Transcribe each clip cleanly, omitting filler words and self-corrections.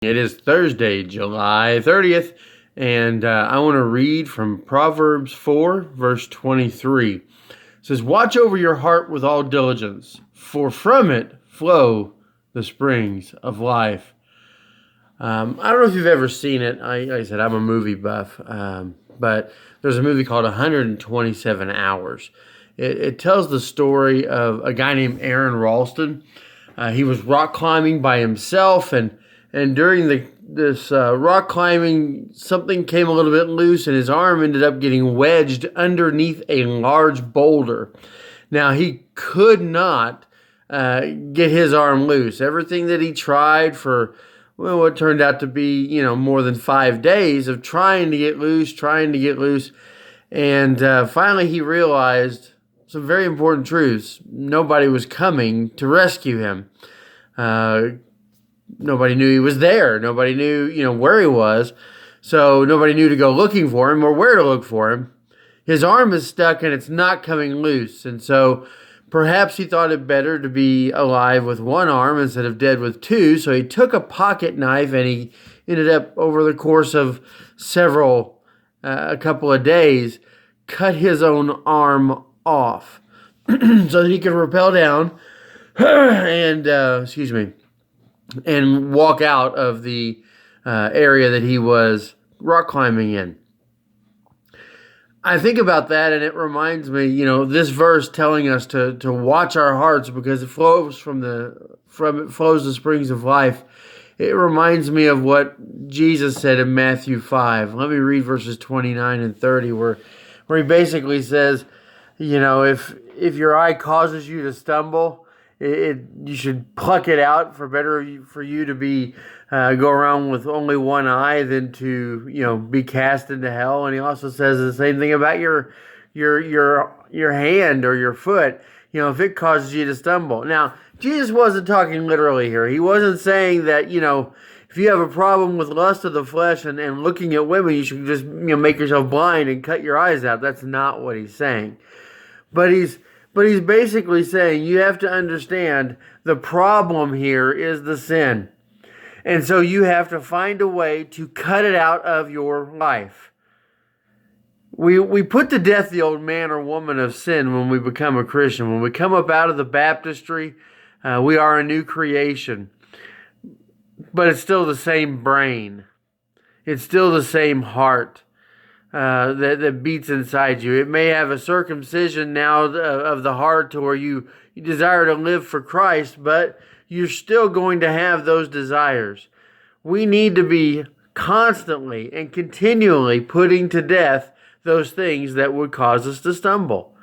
It is Thursday, July 30th, and I want to read from Proverbs 4, verse 23. It says, "Watch over your heart with all diligence, for from it flow the springs of life." I don't know if you've ever seen it. Like I said, I'm a movie buff, but there's a movie called 127 Hours. It tells the story of a guy named Aron Ralston. He was rock climbing by himself, and during this rock climbing, something came a little bit loose, and his arm ended up getting wedged underneath a large boulder. Now, he could not get his arm loose. Everything that he tried for, well, what turned out to be, more than 5 days of trying to get loose, and finally he realized some very important truths. Nobody was coming to rescue him. Nobody knew he was there. Nobody knew, where he was. So nobody knew to go looking for him or where to look for him. His arm is stuck and it's not coming loose. And so perhaps he thought it better to be alive with one arm instead of dead with two. So he took a pocket knife and he ended up, over the course of a couple of days, cut his own arm off so that he could rappel down and walk out of the area that he was rock climbing in. I think about that, and it reminds me, this verse telling us to watch our hearts because it flows from it flows the springs of life. It reminds me of what Jesus said in Matthew 5. Let me read verses 29 and 30, where he basically says, if your eye causes you to stumble, you should pluck it out. Better for you to be go around with only one eye than to be cast into hell. And he also says the same thing about your hand or your foot. If it causes you to stumble. Now, Jesus wasn't talking literally here. He wasn't saying that if you have a problem with lust of the flesh and looking at women, you should just make yourself blind and cut your eyes out. That's not what he's saying. But he's basically saying you have to understand the problem here is the sin. And so you have to find a way to cut it out of your life. We put to death the old man or woman of sin when we become a Christian. When we come up out of the baptistry, we are a new creation. But it's still the same brain. It's still the same heart that beats inside you. It may have a circumcision now of the heart to where you desire to live for Christ, but you're still going to have those desires. We need to be constantly and continually putting to death those things that would cause us to stumble.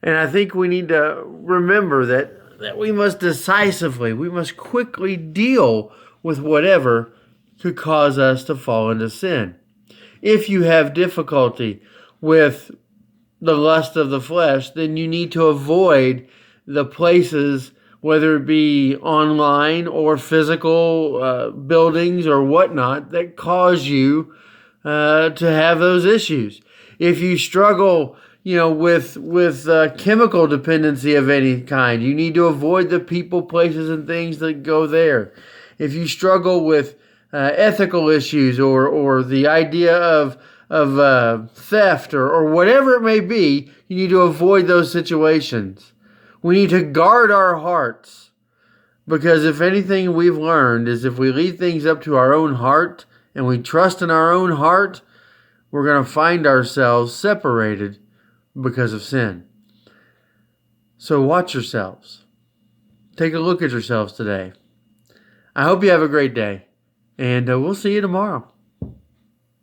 And I think we need to remember that we must we must quickly deal with whatever could cause us to fall into sin. If you have difficulty with the lust of the flesh, then you need to avoid the places, whether it be online or physical buildings or whatnot, that cause you to have those issues. If you struggle, with chemical dependency of any kind, you need to avoid the people, places, and things that go there. If you struggle with ethical issues or the idea of theft or whatever it may be, you need to avoid those situations. We need to guard our hearts, because if anything we've learned is if we leave things up to our own heart and we trust in our own heart, we're going to find ourselves separated because of sin. So watch yourselves. Take a look at yourselves today. I hope you have a great day, and we'll see you tomorrow.